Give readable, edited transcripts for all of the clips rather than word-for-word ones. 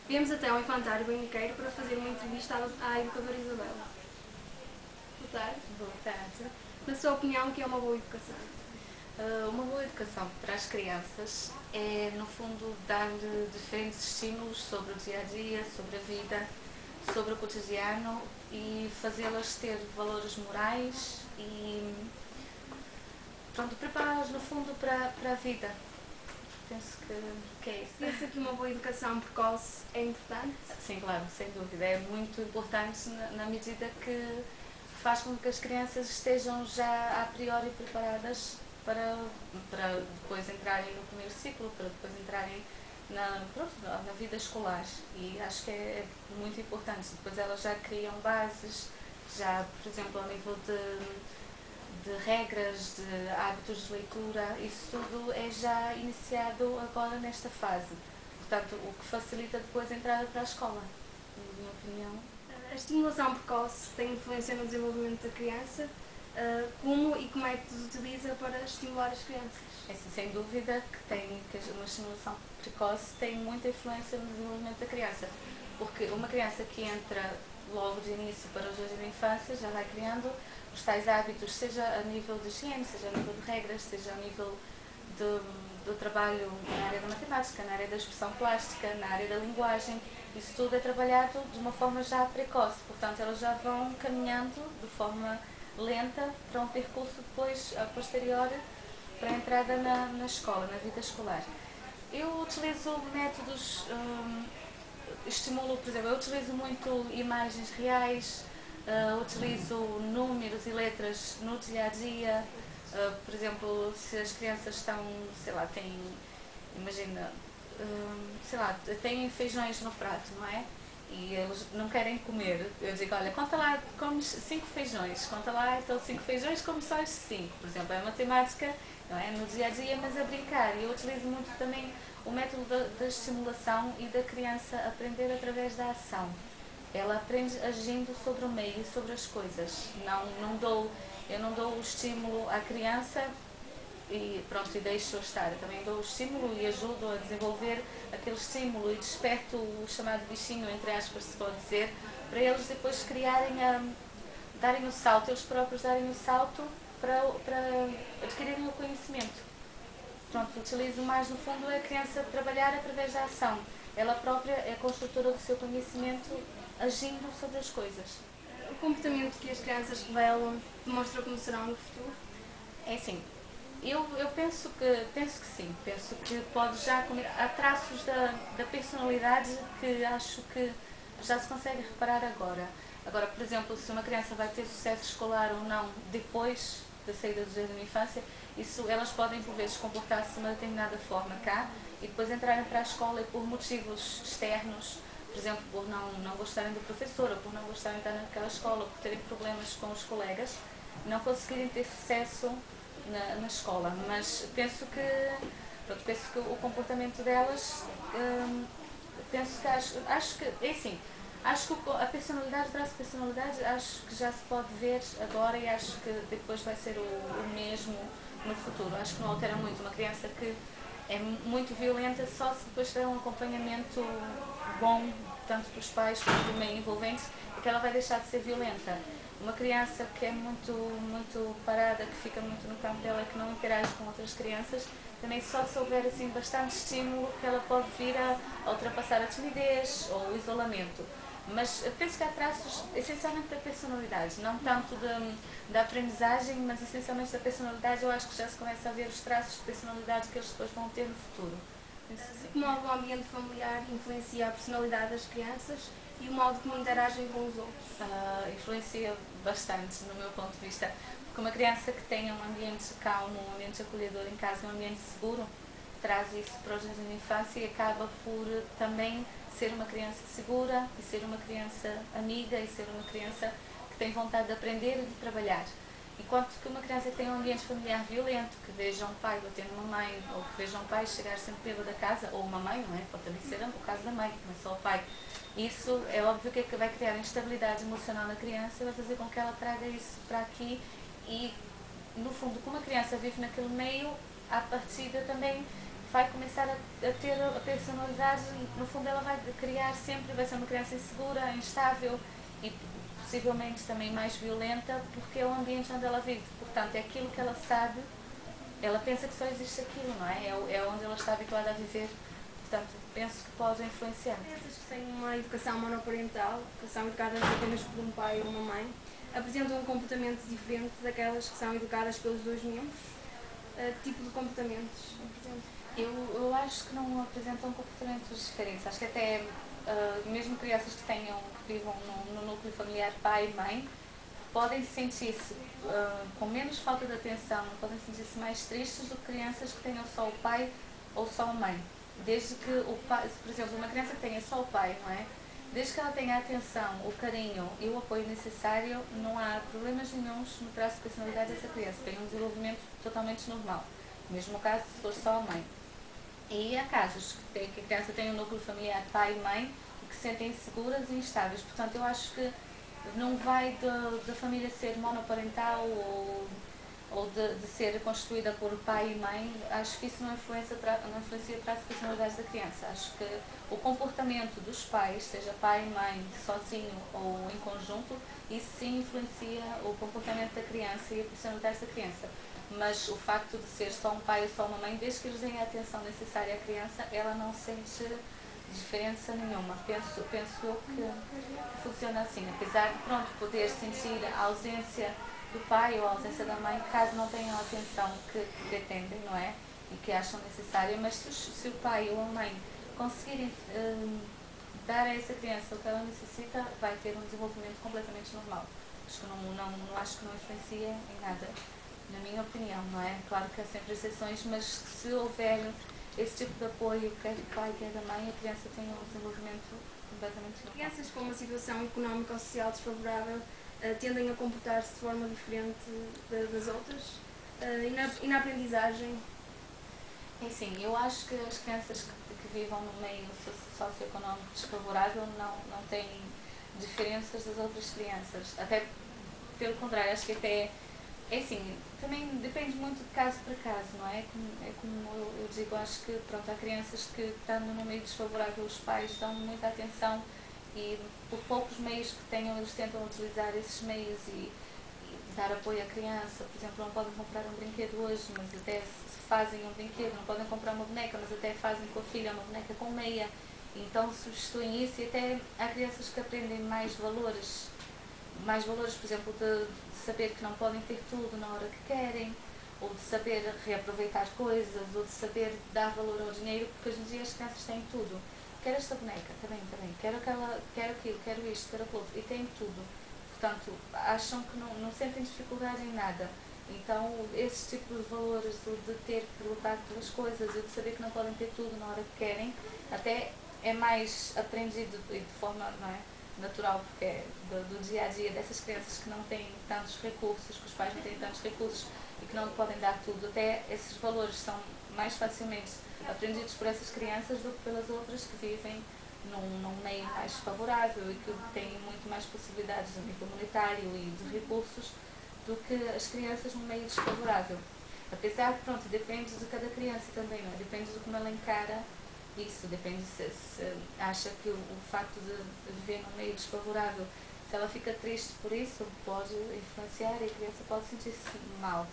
Viemos até ao Infantário Banhequeiro para fazer uma entrevista à educadora Isabela. Boa tarde. Boa tarde. Na sua opinião, o que é uma boa educação? Uma boa educação para as crianças é, no fundo, dar-lhe diferentes estímulos sobre o dia a dia, sobre a vida, sobre o cotidiano e fazê-las ter valores morais e, pronto, prepará-las, no fundo, para a vida. Penso que é isso. Pensa que uma boa educação precoce é importante? Sim, claro, sem dúvida. É muito importante na medida que faz com que as crianças estejam já a priori preparadas para depois entrarem no primeiro ciclo, para depois entrarem na vida escolar. E acho que é muito importante. Depois elas já criam bases, já, por exemplo, ao nível de regras, de hábitos de leitura, isso tudo é já iniciado agora nesta fase. Portanto, o que facilita depois a entrada para a escola, na minha opinião. A estimulação precoce tem influência no desenvolvimento da criança? Como e que métodos utiliza para estimular as crianças? É assim, sem dúvida que uma estimulação precoce tem muita influência no desenvolvimento da criança, porque uma criança que entra logo de início para os jardim da infância já vai criando os tais hábitos, seja a nível de higiene, seja a nível de regras, seja a nível do trabalho na área da matemática, na área da expressão plástica, na área da linguagem. Isso tudo é trabalhado de uma forma já precoce, portanto elas já vão caminhando de forma lenta para um percurso depois, a posterior, para a entrada na escola, na vida escolar. Eu utilizo métodos, estimulo, por exemplo, eu utilizo muito imagens reais, utilizo números e letras no dia a dia. Por exemplo, se as crianças estão, sei lá, têm, imagina, sei lá, têm feijões no prato, não é? E eles não querem comer. Eu digo, olha, conta lá, comes 5 feijões, conta lá, então 5 feijões, como só estes 5. Por exemplo, é matemática, não é? No dia a dia, mas a brincar. E eu utilizo muito também o método da estimulação e da criança aprender através da ação. Ela aprende agindo sobre o meio e sobre as coisas. Eu não dou o estímulo à criança e pronto, e deixo estar. Eu também dou o estímulo e ajudo a desenvolver aquele estímulo e desperto o chamado bichinho, entre aspas, se pode dizer, para eles depois darem o salto, eles próprios darem o salto para adquirirem o conhecimento. Pronto, utilizo mais no fundo a criança trabalhar através da ação. Ela própria é a construtora do seu conhecimento agindo sobre as coisas. O comportamento que as crianças revelam demonstra como serão no futuro? É assim, eu penso que sim, penso que pode já há traços da personalidade que acho que já se consegue reparar agora. Agora, por exemplo, se uma criança vai ter sucesso escolar ou não depois da saída do jardim da infância, isso elas podem por vezes comportar-se de uma determinada forma cá e depois entrarem para a escola e por motivos externos, por exemplo, por não gostarem do professor ou por não gostarem de estar naquela escola, por terem problemas com os colegas, não conseguirem ter sucesso na escola, mas penso que o comportamento delas, acho que, é assim, acho que a personalidade, o traço de personalidade, acho que já se pode ver agora e acho que depois vai ser o mesmo no futuro. Acho que não altera muito. Uma criança que é muito violenta só se depois tiver um acompanhamento bom, tanto dos pais como do meio envolvente, é que ela vai deixar de ser violenta. Uma criança que é muito parada, que fica muito no campo dela, que não interage com outras crianças, também só se houver assim, bastante estímulo que ela pode vir a ultrapassar a timidez ou o isolamento. Mas penso que há traços essencialmente da personalidade, não tanto da aprendizagem, mas essencialmente da personalidade. Eu acho que já se começa a ver os traços de personalidade que eles depois vão ter no futuro. Penso que De sim. que modo o ambiente familiar influencia a personalidade das crianças e o modo como interagem com os outros? Influencia bastante, no meu ponto de vista, porque uma criança que tenha um ambiente calmo, um ambiente acolhedor em casa, um ambiente seguro, traz isso para o jardim de infância e acaba por também ser uma criança segura e ser uma criança amiga e ser uma criança que tem vontade de aprender e de trabalhar. Enquanto que uma criança que tem um ambiente familiar violento, que veja um pai batendo uma mãe, ou que veja um pai chegar sempre bêbado da casa, ou uma mãe, não é? Pode também ser o caso da mãe, não é só o pai. Isso é óbvio que vai criar instabilidade emocional na criança e vai fazer com que ela traga isso para aqui e, no fundo, como a criança vive naquele meio, à partida também vai começar a ter a personalidade, no fundo ela vai criar sempre, vai ser uma criança insegura, instável e possivelmente também mais violenta, porque é o ambiente onde ela vive. Portanto, é aquilo que ela sabe, ela pensa que só existe aquilo, não é? É onde ela está habituada a viver. Portanto, penso que pode influenciar. Crianças que têm uma educação monoparental, que são educadas apenas por um pai ou uma mãe, apresentam um comportamento diferente daquelas que são educadas pelos dois membros. Que tipo de comportamentos apresentam? Eu acho que não apresentam comportamentos diferentes. Acho que até mesmo crianças que vivam no núcleo familiar pai e mãe, podem sentir-se com menos falta de atenção, podem sentir-se mais tristes do que crianças que tenham só o pai ou só a mãe. Desde que o pai, por exemplo, uma criança que tenha só o pai, não é? Desde que ela tenha a atenção, o carinho e o apoio necessário, não há problemas nenhuns no traço de personalidade dessa criança. Tem um desenvolvimento totalmente normal. Mesmo no caso se for só a mãe. E há casos que a criança tem um núcleo familiar pai e mãe e que se sentem seguras e instáveis. Portanto, eu acho que não vai da família ser monoparental ou de ser constituída por pai e mãe. Acho que isso não influencia o traço de personalidade da criança. Acho que o comportamento dos pais, seja pai e mãe, sozinho ou em conjunto, isso sim influencia o comportamento da criança e a personalidade da criança. Mas o facto de ser só um pai ou só uma mãe, desde que eles deem a atenção necessária à criança, ela não sente diferença nenhuma. Penso eu que funciona assim. Apesar de, pronto, poder sentir a ausência do pai ou a ausência da mãe, caso não tenham a atenção que pretendem, não é? E que acham necessária, mas se o pai ou a mãe conseguirem dar a essa criança o que ela necessita, vai ter um desenvolvimento completamente normal. Acho que acho que não influencia em nada, na minha opinião, não é? Claro que há sempre exceções, mas se houver esse tipo de apoio, quer do pai, quer da mãe, a criança tem um desenvolvimento completamente normal. Crianças com uma situação económica ou social desfavorável tendem a comportar-se de forma diferente das outras e na aprendizagem. É sim, eu acho que as crianças que vivam no meio socioeconómico desfavorável não têm diferenças das outras crianças. Até pelo contrário, acho que até é assim, também depende muito de caso para caso, não é? Como eu digo, acho que pronto, há crianças que, estando no meio desfavorável, os pais dão muita atenção e por poucos meios que tenham, eles tentam utilizar esses meios e dar apoio à criança. Por exemplo, não podem comprar um brinquedo hoje, mas até se fazem um brinquedo, não podem comprar uma boneca, mas até fazem com a filha uma boneca com meia. Então substituem isso e até há crianças que aprendem mais valores, por exemplo, de saber que não podem ter tudo na hora que querem, ou de saber reaproveitar coisas, ou de saber dar valor ao dinheiro, porque hoje em dia as crianças têm tudo. Quero esta boneca, está bem, quero aquilo, quero isto, quero aquilo, e têm tudo. Portanto, acham que não sentem dificuldade em nada. Então, esse tipo de valores, o de ter que lutar pelas coisas, e de saber que não podem ter tudo na hora que querem, até é mais aprendido e de forma, não é, natural, porque é do dia a dia dessas crianças que não têm tantos recursos, que os pais não têm tantos recursos e que não podem dar tudo. Até esses valores são mais facilmente aprendidos por essas crianças do que pelas outras que vivem num meio mais favorável e que têm muito mais possibilidades a nível monetário e de recursos do que as crianças num meio desfavorável. Apesar de, pronto, depende de cada criança também, não é? Depende de como ela encara isso, depende se acha que o facto de viver num meio desfavorável, se ela fica triste por isso, pode influenciar e a criança pode sentir-se mal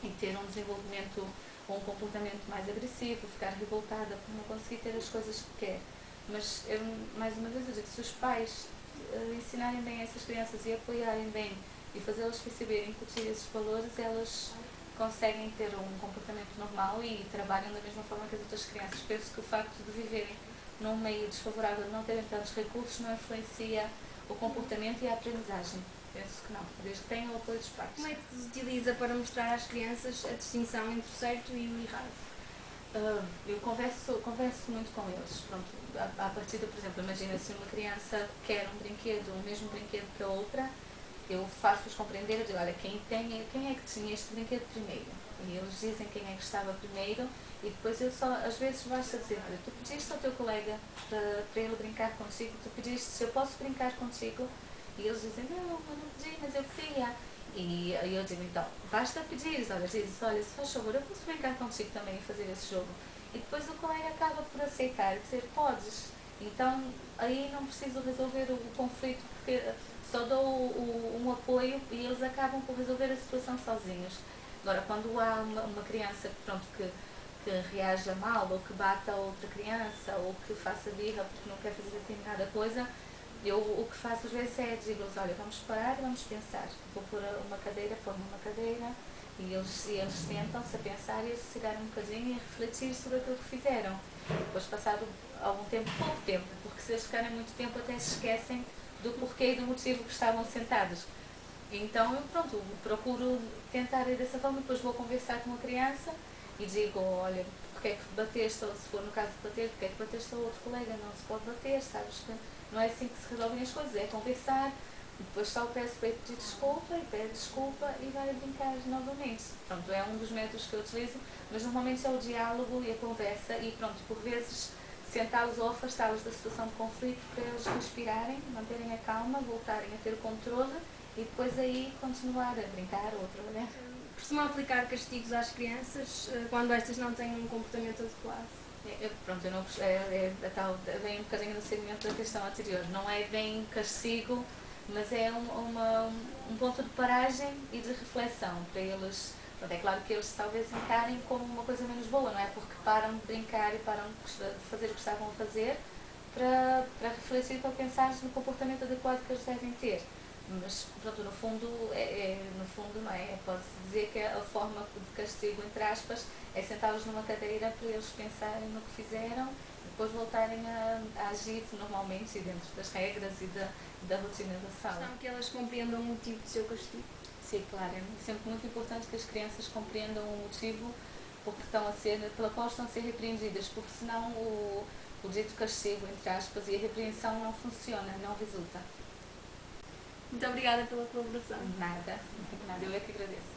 e ter um desenvolvimento ou um comportamento mais agressivo, ficar revoltada por não conseguir ter as coisas que quer. Mas, mais uma vez, eu digo que se os pais ensinarem bem essas crianças e apoiarem bem e fazê-las perceberem, incutir esses valores, elas conseguem ter um comportamento normal e trabalham da mesma forma que as outras crianças. Penso que o facto de viverem num meio desfavorável, de não terem tantos recursos, não influencia o comportamento e a aprendizagem. Penso que não, desde que tenham o apoio dos pais. Como é que se utiliza para mostrar às crianças a distinção entre o certo e o errado? Eu converso muito com eles. Pronto, à partida, por exemplo, imagina se uma criança quer um brinquedo, o mesmo brinquedo que a outra, eu faço-os compreender, eu digo, olha, quem é que tinha este brinquedo primeiro? E eles dizem quem é que estava primeiro e depois eu só, às vezes basta dizer, olha, tu pediste ao teu colega para ele brincar contigo, tu pediste se eu posso brincar contigo, e eles dizem, não, eu não pedi, mas eu queria. E eu digo, então, basta pedir, olha, se faz favor, eu posso brincar contigo também e fazer esse jogo. E depois o colega acaba por aceitar, dizer, podes. Então aí não preciso resolver o conflito, porque só dou um apoio e eles acabam por resolver a situação sozinhos. Agora, quando há uma criança pronto, que reaja mal, ou que bata outra criança, ou que faça birra porque não quer fazer determinada coisa, eu o que faço às vezes é dizer-lhes, olha, vamos parar, vamos pensar. Vou pôr uma cadeira, pôr numa cadeira, e eles sentam-se a pensar e a sossegar um bocadinho e a refletir sobre aquilo que fizeram. Depois, passado algum tempo, pouco tempo, porque se eles ficarem muito tempo até se esquecem do porquê e do motivo que estavam sentados. Então eu pronto, procuro tentar ir dessa forma, depois vou conversar com a criança e digo, olha, porque é que bateste, ou se for no caso de bater, porque é que bateste ao outro colega, não se pode bater, sabes que não é assim que se resolvem as coisas, é conversar, e depois só peço para ele pedir desculpa e pede desculpa e vai brincar novamente. Pronto, é um dos métodos que eu utilizo, mas normalmente é o diálogo e a conversa e pronto, por vezes sentá-los ou afastá-los da situação de conflito para eles respirarem, manterem a calma, voltarem a ter o controle e depois aí continuar a brincar ou a trabalhar. Costumam aplicar castigos às crianças quando estas não têm um comportamento adequado? Pronto, eu não, vem um bocadinho no segmento da questão anterior. Não é bem castigo, mas é um ponto de paragem e de reflexão para eles. Pronto, é claro que eles talvez encarem como uma coisa menos boa, não é? Porque param de brincar e param de fazer o que estavam a fazer para refletir, para pensar no comportamento adequado que eles devem ter. Mas, pronto, no fundo, não é? Pode-se dizer que a forma de castigo, entre aspas, é sentá-los numa cadeira para eles pensarem no que fizeram e depois voltarem a agir normalmente e dentro das regras e da rotina da sala. Gostava que elas compreendam o motivo do seu castigo. Sim, claro, é sempre muito importante que as crianças compreendam o motivo pela qual estão a ser repreendidas, porque senão o dito castigo, entre aspas, e a repreensão não funciona, não resulta. Muito obrigada pela colaboração. Nada, eu é que agradeço.